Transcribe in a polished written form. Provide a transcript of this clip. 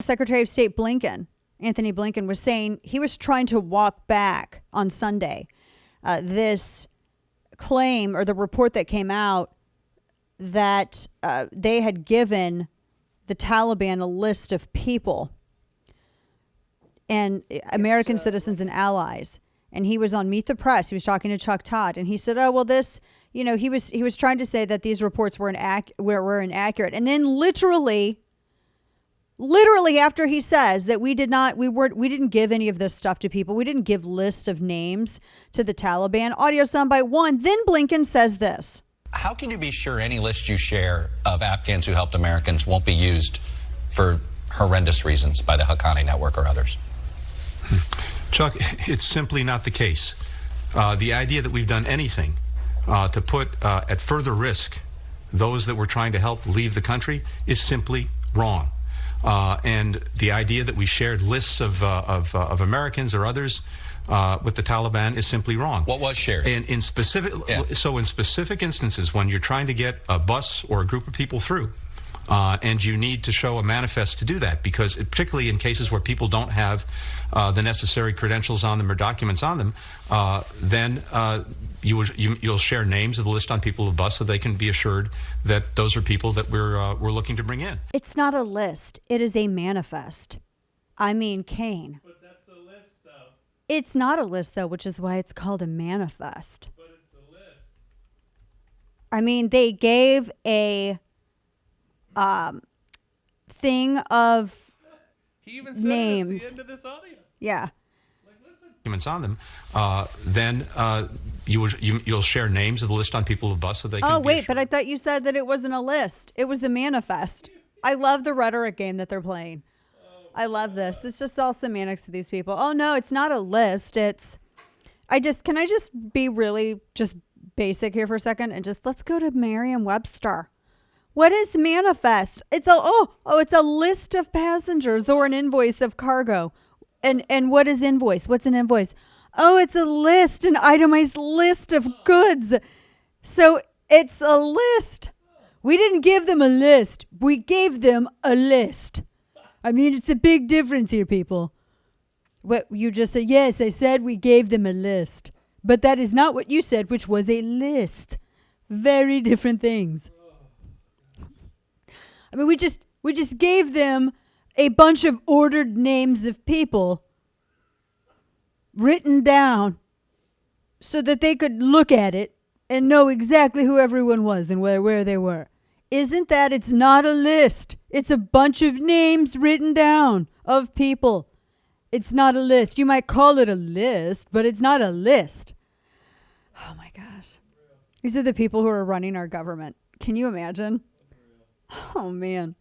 Secretary of State Blinken, Anthony Blinken, was saying he was trying to walk back on Sunday this claim or the report that came out that they had given the Taliban a list of people and American citizens and allies. And he was on Meet the Press. He was talking to Chuck Todd, and he said, "Oh well, this, he was trying to say that these reports were inaccurate." And then literally after he says that we didn't give any of this stuff to people, we didn't give lists of names to the Taliban. Audio soundbite 1. Then Blinken says this. How can you be sure any list you share of Afghans who helped Americans won't be used for horrendous reasons by the Haqqani network or others? Chuck, it's simply not the case. The idea that we've done anything to put at further risk those that we're trying to help leave the country is simply wrong. And the idea that we shared lists of Americans or others with the Taliban is simply wrong. What was shared? And in specific instances, when you're trying to get a bus or a group of people through, and you need to show a manifest to do that, because particularly in cases where people don't have the necessary credentials on them or documents on them, then you'll share names of the list on people of the bus so they can be assured that those are people that we're looking to bring in. It's not a list. It is a manifest. I mean, Kane. But that's a list, though. It's not a list, though, which is why it's called a manifest. But it's a list. I mean, they gave a thing of He even said names. it at the end of this audio. Yeah. Like, listen. Documents on them, then you'll share names of the list on people of the bus so they can. Oh, be wait, assured. but I thought you said that it wasn't a list. It was a manifest. I love the rhetoric game that they're playing. I love this. It's just all semantics to these people. Oh, no, it's not a list. Can I just be really just basic here for a second and just let's go to Merriam-Webster. What is manifest? It's a list of passengers or an invoice of cargo. And what is invoice? What's an invoice? Oh, it's a list, an itemized list of goods. So it's a list. We didn't give them a list. We gave them a list. I mean, it's a big difference here, people. What you just said, yes, I said we gave them a list. But that is not what you said, which was a list. Very different things. I mean, we just gave them a bunch of ordered names of people written down so that they could look at it and know exactly who everyone was and where they were. Isn't that? It's not a list. It's a bunch of names written down of people. It's not a list. You might call it a list, but it's not a list. Oh my gosh. These are the people who are running our government. Can you imagine? Oh man.